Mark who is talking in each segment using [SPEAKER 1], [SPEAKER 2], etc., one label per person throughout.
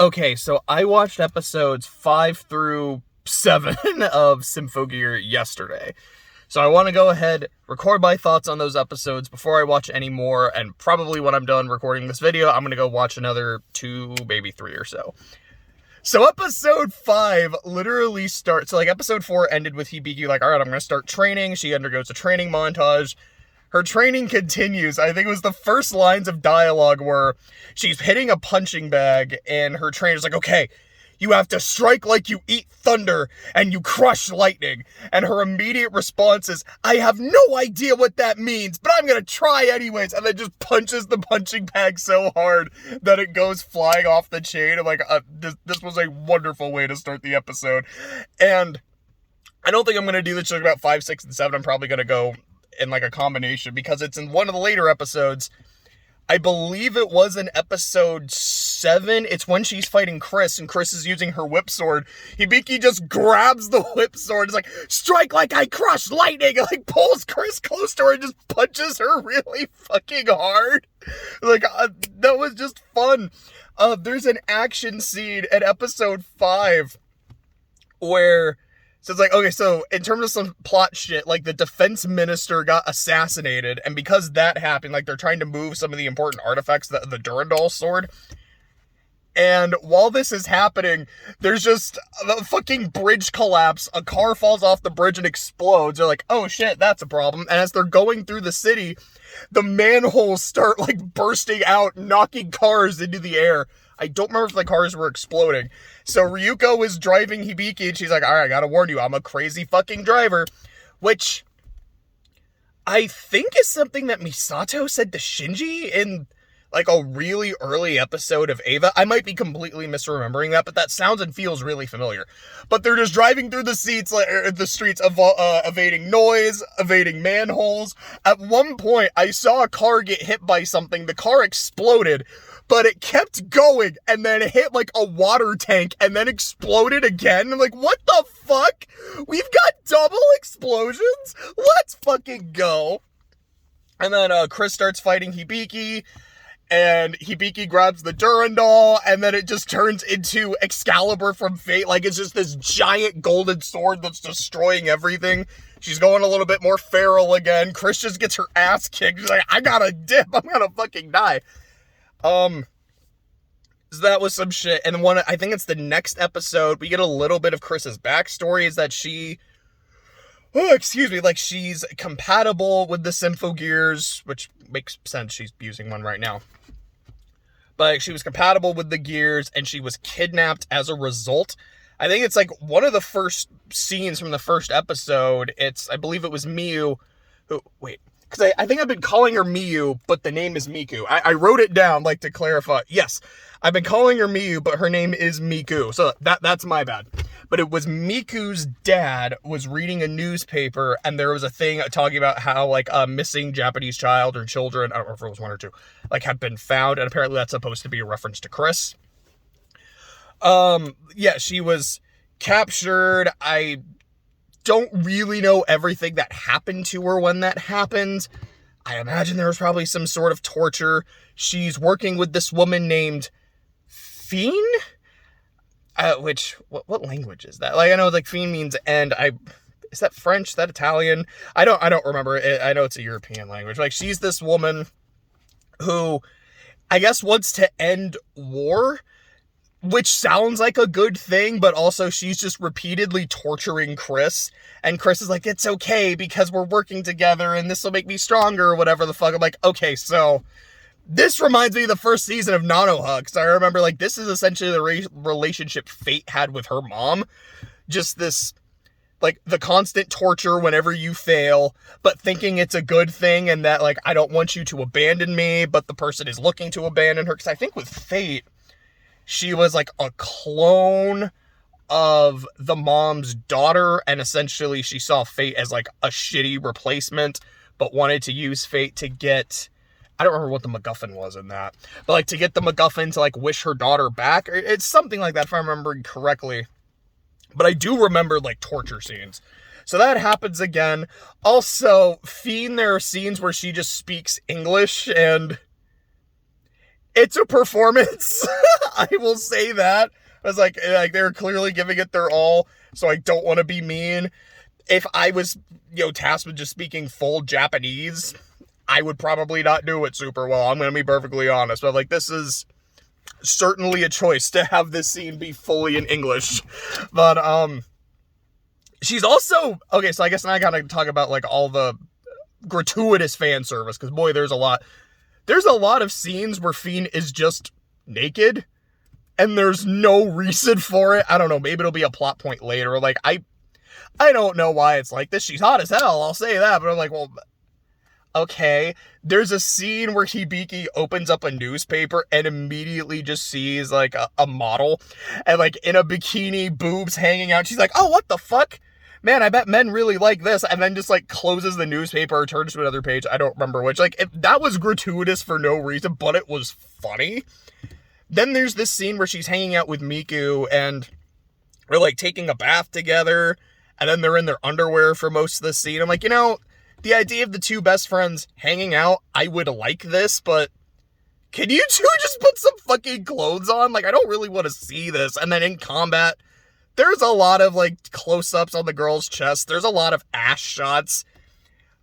[SPEAKER 1] Okay, so I watched episodes 5 through 7 of Symphogear yesterday. So I want to go ahead, record my thoughts on those episodes before I watch any more, and probably when I'm done recording this video, I'm going to go watch another 2, maybe 3 or so. So episode 5 literally starts, so like episode 4 ended with Hibiki like, alright, I'm going to start training. She undergoes a training montage. Her training continues. I think it was the first lines of dialogue where she's hitting a punching bag and her trainer's like, okay, you have to strike like you eat thunder and you crush lightning. And her immediate response is, I have no idea what that means, but I'm going to try anyways. And then just punches the punching bag so hard that it goes flying off the chain. I'm like, this was a wonderful way to start the episode. And I don't think I'm going to do this just about 5, 6, and 7. I'm probably going to go in like a combination because it's in one of the later episodes. I believe it was in episode 7. It's when she's fighting Chris and Chris is using her whip sword. Hibiki just grabs the whip sword. It's like, strike like I crush lightning. And like pulls Chris close to her and just punches her really fucking hard. Like, that was just fun. There's an action scene in episode 5 where, so it's like, okay, so in terms of some plot shit, like the defense minister got assassinated, and because that happened, like they're trying to move some of the important artifacts, the Durandal sword, and while this is happening, there's just a fucking bridge collapse, a car falls off the bridge and explodes. They're like, oh shit, that's a problem. And as they're going through the city, the manholes start like bursting out, knocking cars into the air. I don't remember if the cars were exploding. So Ryuko is driving Hibiki and she's like, alright, I gotta warn you, I'm a crazy fucking driver. Which I think is something that Misato said to Shinji in like a really early episode of Eva. I might be completely misremembering that, but that sounds and feels really familiar. But they're just driving through the streets, evading noise, evading manholes. At one point, I saw a car get hit by something. The car exploded, but it kept going, and then it hit like a water tank, and then exploded again. I'm like, what the fuck? We've got double explosions? Let's fucking go. And then Chris starts fighting Hibiki, and Hibiki grabs the Durandal, and then it just turns into Excalibur from Fate. Like, it's just this giant golden sword that's destroying everything. She's going a little bit more feral again. Chris just gets her ass kicked. She's like, I gotta dip. I'm gonna fucking die. So that was some shit. And I think it's the next episode, we get a little bit of Chris's backstory, is that she's compatible with the Symphogears, which makes sense, she's using one right now. But she was compatible with the gears, and she was kidnapped as a result. I think it's like one of the first scenes from the first episode, I believe it was Miyu, because I think I've been calling her Miyu, but the name is Miku. I wrote it down, like, to clarify. Yes, I've been calling her Miyu, but her name is Miku. So that's my bad. But it was Miku's dad was reading a newspaper, and there was a thing talking about how, like, a missing Japanese child or children, I don't know if it was 1 or 2, like, had been found, and apparently that's supposed to be a reference to Chris. Yeah, she was captured. I don't really know everything that happened to her when that happened. I imagine there was probably some sort of torture. She's working with this woman named Fiend? What language is that? Like, I know, like, Fiend means end. Is that French? Is that Italian? I don't remember. I know it's a European language. Like, she's this woman who, I guess, wants to end war, which sounds like a good thing, but also she's just repeatedly torturing Chris, and Chris is like, it's okay, because we're working together, and this will make me stronger, or whatever the fuck. I'm like, okay, so this reminds me of the first season of Nanoha, because I remember, like, this is essentially the relationship Fate had with her mom. Just this, like, the constant torture whenever you fail, but thinking it's a good thing, and that, like, I don't want you to abandon me, but the person is looking to abandon her, because I think with Fate, she was like a clone of the mom's daughter, and essentially she saw Fate as like a shitty replacement, but wanted to use Fate to get, I don't remember what the MacGuffin was in that, but like to get the MacGuffin to like wish her daughter back. It's something like that if I'm remembering correctly. But I do remember like torture scenes. So that happens again. Also, Fiend, there are scenes where she just speaks English, and It's a performance. I will say that. I was like they're clearly giving it their all, so I don't want to be mean. If I was, tasked with just speaking full Japanese, I would probably not do it super well. I'm going to be perfectly honest. But, this is certainly a choice to have this scene be fully in English. But, she's also... Okay, so I guess now I gotta talk about, all the gratuitous fan service, because, boy, there's a lot. There's a lot of scenes where Fiend is just naked, and there's no reason for it. I don't know, maybe it'll be a plot point later. I don't know why it's like this. She's hot as hell, I'll say that. But I'm like, well, okay. There's a scene where Hibiki opens up a newspaper and immediately just sees, a model. And, in a bikini, boobs hanging out. She's like, oh, what the fuck? Man, I bet men really like this. And then just, closes the newspaper or turns to another page. I don't remember which. That was gratuitous for no reason, but it was funny. Then there's this scene where she's hanging out with Miku and they're, taking a bath together. And then they're in their underwear for most of the scene. I'm like, the idea of the two best friends hanging out, I would like this, but can you two just put some fucking clothes on? I don't really want to see this. And then in combat, there's a lot of, close-ups on the girl's chest. There's a lot of ass shots.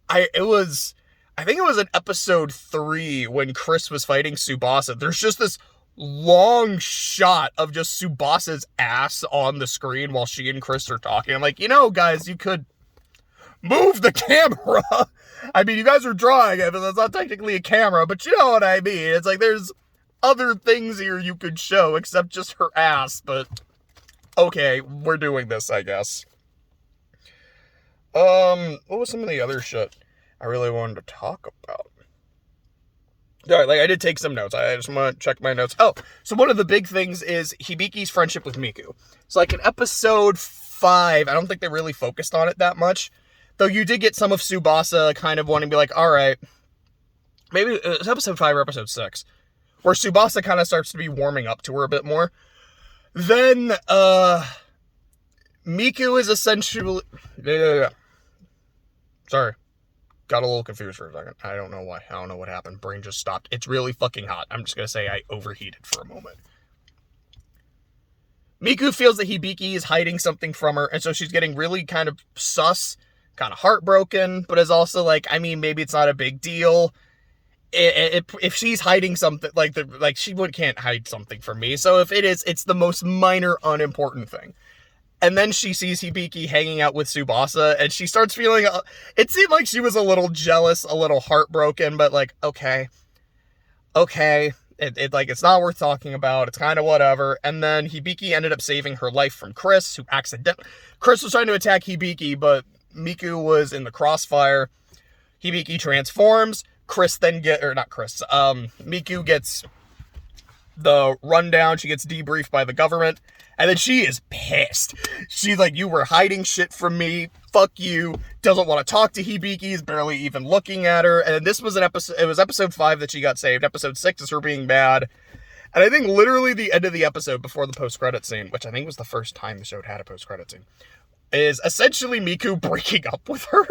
[SPEAKER 1] I think it was in episode 3 when Chris was fighting Tsubasa. There's just this long shot of just Tsubasa's ass on the screen while she and Chris are talking. I'm like, guys, you could move the camera. I mean, you guys are drawing it, but that's not technically a camera, but you know what I mean. It's there's other things here you could show except just her ass, but okay, we're doing this, I guess. What was some of the other shit I really wanted to talk about? Alright, I did take some notes. I just want to check my notes. Oh, so one of the big things is Hibiki's friendship with Miku. So, in episode 5, I don't think they really focused on it that much. Though you did get some of Tsubasa kind of wanting to be alright, maybe it was episode 5 or episode 6, where Tsubasa kind of starts to be warming up to her a bit more. Then, Miku is essentially... Sorry. Got a little confused for a second. I don't know why. I don't know what happened. Brain just stopped. It's really fucking hot. I'm just going to say I overheated for a moment. Miku feels that Hibiki is hiding something from her, and so she's getting really kind of sus, kind of heartbroken, but is also maybe it's not a big deal. If she's hiding something, she can't hide something from me. So if it is, it's the most minor, unimportant thing. And then she sees Hibiki hanging out with Tsubasa, and she starts feeling... It seemed like she was a little jealous, a little heartbroken, but, okay. It's not worth talking about. It's kind of whatever. And then Hibiki ended up saving her life from Chris, who accidentally... Chris was trying to attack Hibiki, but Miku was in the crossfire. Hibiki transforms. Miku gets the rundown. She gets debriefed by the government. And then she is pissed. She's like, you were hiding shit from me. Fuck you. Doesn't want to talk to Hibiki. Is barely even looking at her. And this was it was episode 5 that she got saved. Episode 6 is her being bad. And I think literally the end of the episode before the post-credit scene, which I think was the first time the show had a post-credit scene, is essentially Miku breaking up with her.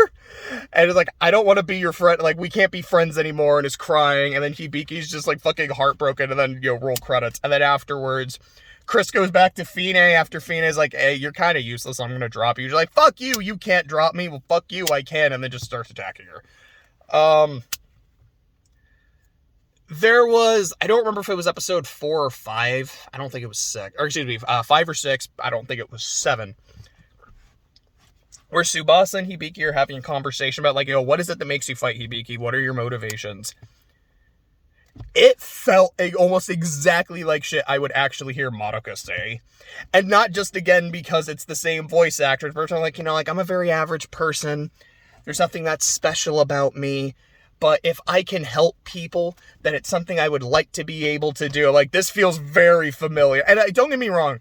[SPEAKER 1] And it's I don't want to be your friend. We can't be friends anymore. And is crying. And then Hibiki's just fucking heartbroken. And then, roll credits. And then afterwards... Chris goes back to Fine after Fine is hey, you're kind of useless, I'm going to drop you. She's like, fuck you, you can't drop me. Well, fuck you, I can. And then just starts attacking her. There was, I don't remember if it was episode 4 or 5. I don't think it was 6. Or excuse me, 5 or 6. I don't think it was 7. Where Tsubasa and Hibiki are having a conversation about, what is it that makes you fight, Hibiki? What are your motivations? It felt almost exactly like shit I would actually hear Madoka say. And not just, again, because it's the same voice actors, but I'm a very average person. There's nothing that's special about me. But if I can help people, then it's something I would like to be able to do. This feels very familiar. And don't get me wrong.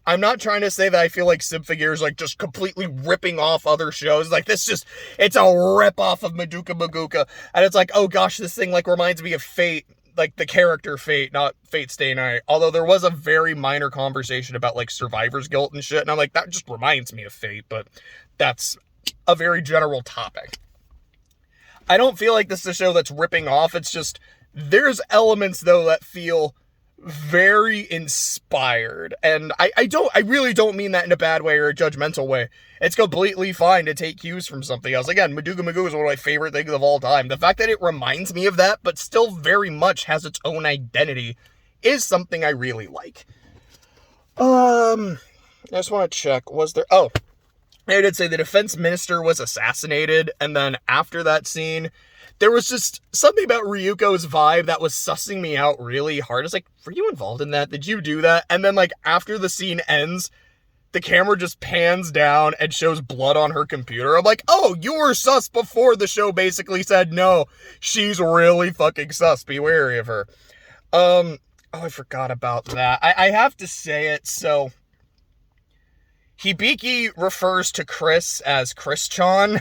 [SPEAKER 1] I'm not trying to say that I feel like Symphogear is just completely ripping off other shows. It's a rip off of Madoka Magica. And it's oh gosh, this thing reminds me of Fate. The character Fate, not Fate Stay Night. Although there was a very minor conversation about survivor's guilt and shit. And I'm that just reminds me of Fate, but that's a very general topic. I don't feel like this is a show that's ripping off. It's just There's elements, though, that feel very inspired. And I really don't mean that in a bad way or a judgmental way. It's completely fine to take cues from something else. Again, Madoka Magoo is one of my favorite things of all time. The fact that it reminds me of that, but still very much has its own identity, is something I really like. I just want to check, was there... Oh, I did say the defense minister was assassinated, and then after that scene, there was just something about Ryuko's vibe that was sussing me out really hard. It's like, were you involved in that? Did you do that? And then, like, after the scene ends, the camera just pans down and shows blood on her computer. I'm like, oh, you were sus before the show basically said, no, she's really fucking sus. Be wary of her. Oh, I forgot about that. I have to say it, so... Hibiki refers to Chris as Chris-chan,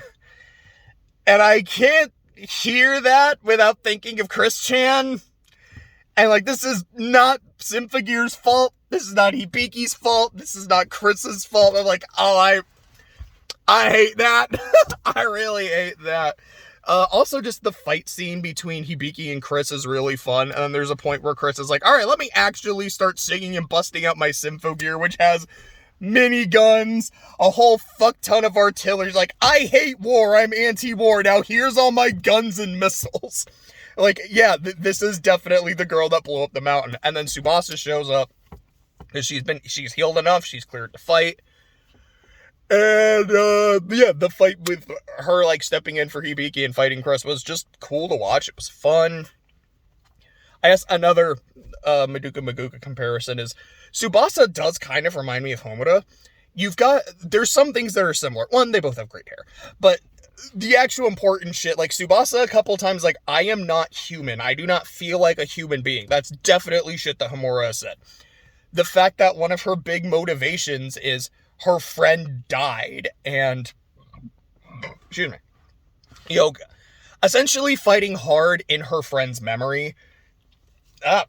[SPEAKER 1] and I can't hear that without thinking of Chris-chan. And, like, this is not Symphogear's fault. This is not Hibiki's fault. This is not Chris's fault. I'm like, oh, I hate that. I really hate that. Also, just the fight scene between Hibiki and Chris is really fun. And then there's a point where Chris is like, all right, let me actually start singing and busting out my Symphogear, which has miniguns, a whole fuck ton of artillery. Like, I hate war, I'm anti-war, now here's all my guns and missiles. Like, yeah, this is definitely the girl that blew up the mountain. And then Tsubasa shows up, because she's healed enough, she's cleared to fight. And, yeah, the fight with her, like, stepping in for Hibiki and fighting Chris was just cool to watch. It was fun. I guess another Madoka Magica comparison is Tsubasa does kind of remind me of Homura. There's some things that are similar. One, they both have great hair. But the actual important shit, like Tsubasa a couple times, like, I am not human. I do not feel like a human being. That's definitely shit that Homura has said. The fact that one of her big motivations is her friend died and, excuse me, essentially fighting hard in her friend's memory.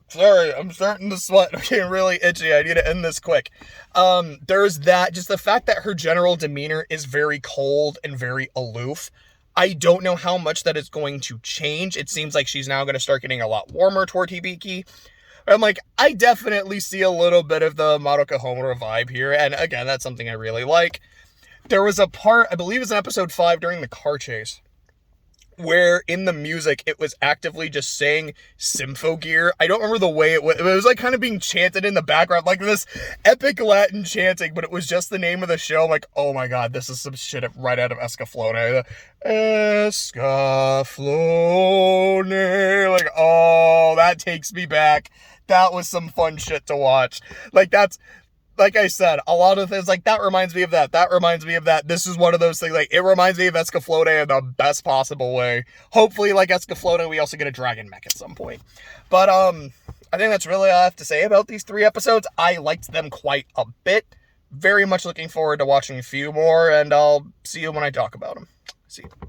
[SPEAKER 1] Sorry, I'm starting to sweat. I'm getting really itchy. I need to end this quick. There's that. Just the fact that her general demeanor is very cold and very aloof. I don't know how much that is going to change. It seems like she's now going to start getting a lot warmer toward Hibiki. I'm like, I definitely see a little bit of the Madoka Homura vibe here. And again, that's something I really like. There was a part, I believe it was in episode 5 during the car chase, where in the music, it was actively just saying Symphogear. I don't remember the way it was like kind of being chanted in the background, like this epic Latin chanting, but it was just the name of the show. I'm like, oh my god, this is some shit right out of Escaflowne. Escaflowne. Like, oh, that takes me back. That was some fun shit to watch. Like, that's... Like I said, a lot of things, like, that reminds me of that. That reminds me of that. This is one of those things, like, it reminds me of Escaflowne in the best possible way. Hopefully, like Escaflowne, we also get a dragon mech at some point. But, I think that's really all I have to say about these 3 episodes. I liked them quite a bit. Very much looking forward to watching a few more, and I'll see you when I talk about them. See you.